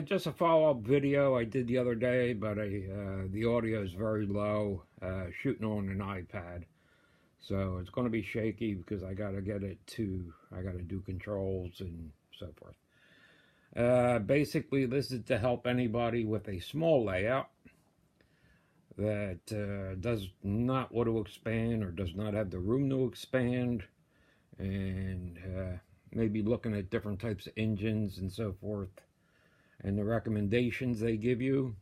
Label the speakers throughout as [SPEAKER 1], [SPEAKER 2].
[SPEAKER 1] Just a follow-up video I did the other day, but the audio is very low, shooting on an iPad. So it's going to be shaky because I got to do controls and so forth. Basically, this is to help anybody with a small layout that does not want to expand or does not have the room to expand, and maybe looking at different types of engines and so forth, and the recommendations they give you,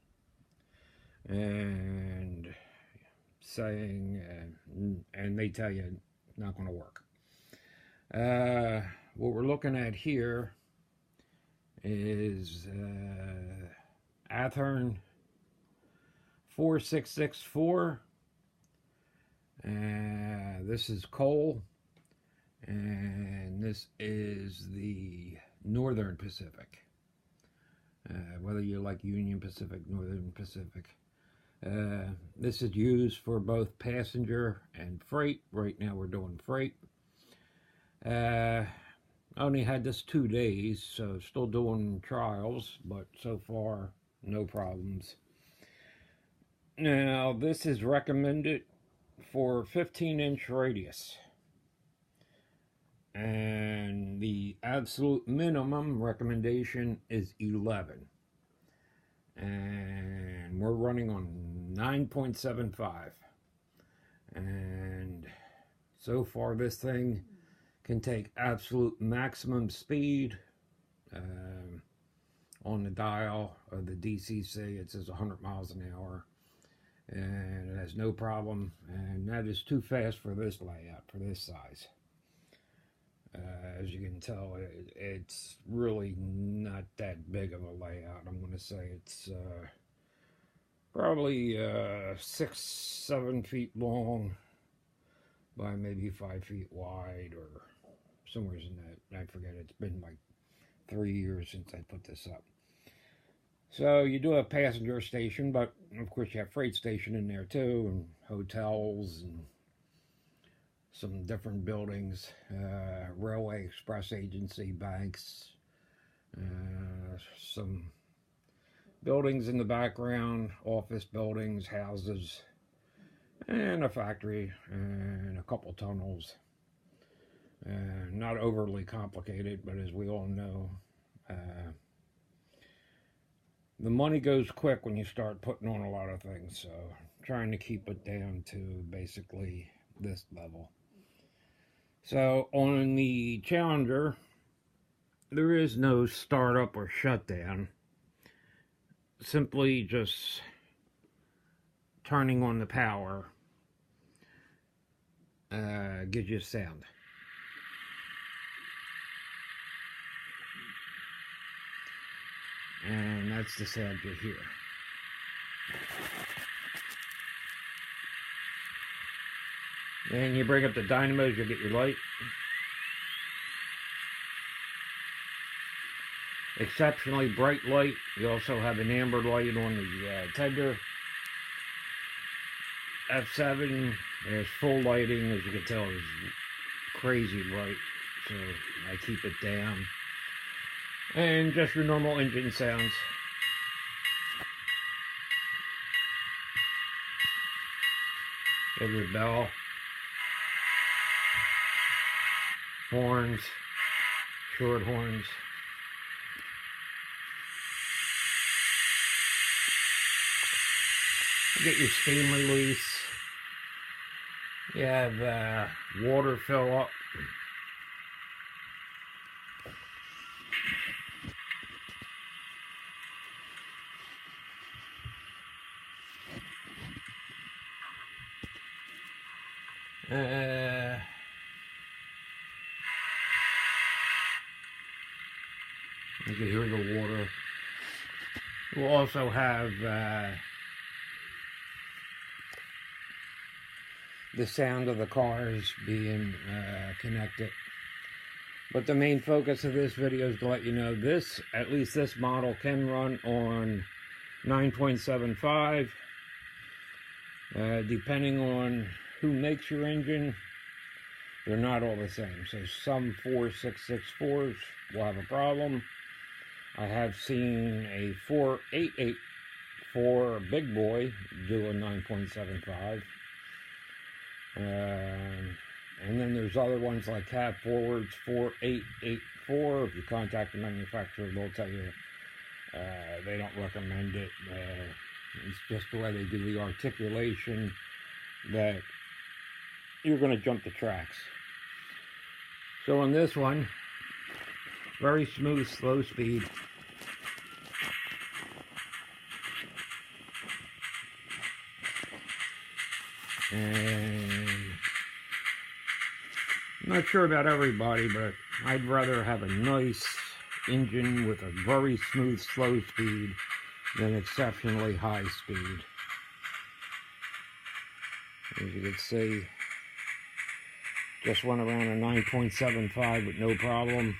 [SPEAKER 1] and saying, and they tell you it's not going to work. What we're looking at here is Athearn 4664. This is coal, and this is the Northern Pacific. Whether you like Union Pacific, Northern Pacific. This is used for both passenger and freight. Right now we're doing freight. I only had this 2 days, so still doing trials, but so far no problems. Now this is recommended for 15-inch radius, and the absolute minimum recommendation is 11, and we're running on 9.75, and so far this thing can take absolute maximum speed. On the dial of the DCC it says 100 miles an hour, and it has no problem, and that is too fast for this layout, for this size. As you can tell, it's really not that big of a layout. I'm going to say it's probably 6-7 feet long by maybe 5 feet wide, or somewhere in that. I forget. It's been like 3 years since I put this up. So you do have passenger station, but of course you have freight station in there too, and hotels and some different buildings, railway express agency, banks, some buildings in the background, office buildings, houses, and a factory, and a couple tunnels. Not overly complicated, but as we all know, the money goes quick when you start putting on a lot of things, so trying to keep it down to basically this level. So on the Challenger, there is no startup or shutdown. Simply just turning on the power gives you sound. And that's the sound you hear. Then you bring up the dynamos, you'll get your light. Exceptionally bright light. You also have an amber light on the tender. F7, there's full lighting, as you can tell, is crazy bright, so I keep it down. And just your normal engine sounds. You have your bell, horns, short horns. You get your steam release. You have water fill up. You can hear the water. We'll also have the sound of the cars being connected. But the main focus of this video is to let you know this, at least this model, can run on 9.75. Depending on who makes your engine, they're not all the same. So some 4664s will have a problem. I have seen a 4884 big boy do a 9.75. And then there's other ones like Cab Forward's 4884. If you contact the manufacturer, they'll tell you they don't recommend it. It's just the way they do the articulation that you're going to jump the tracks. So on this one, very smooth, slow speed. And I'm not sure about everybody, but I'd rather have a nice engine with a very smooth, slow speed than exceptionally high speed. As you can see, just went around a 9.75 with no problem.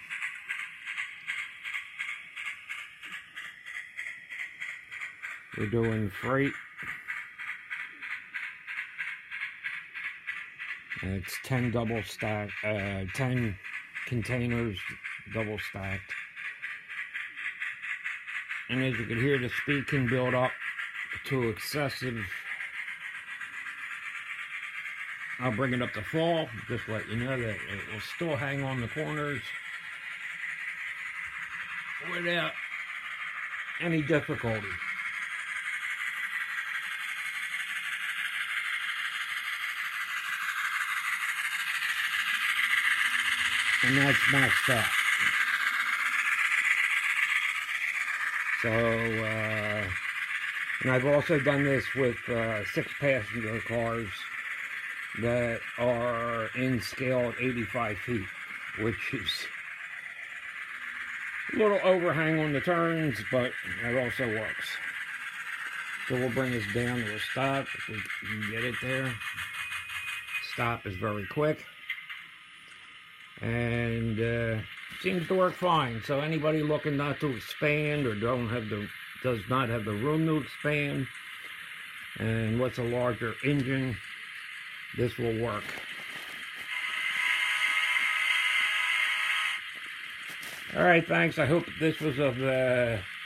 [SPEAKER 1] We're doing freight. It's 10 double stacked, 10 containers double stacked. And as you can hear, the speed can build up to excessive. I'll bring it up to full, just let you know that it will still hang on the corners without any difficulty. And that's maxed out. So, and I've also done this with 6-passenger cars that are in scale at 85 feet, which is a little overhang on the turns, but it also works. So we'll bring this down to a stop if we can get it there. Stop is very quick. And seems to work fine. So anybody looking not to expand or does not have the room to expand and what's a larger engine, this will work. All right, thanks. I hope this was of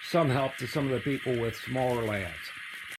[SPEAKER 1] some help to some of the people with smaller layouts.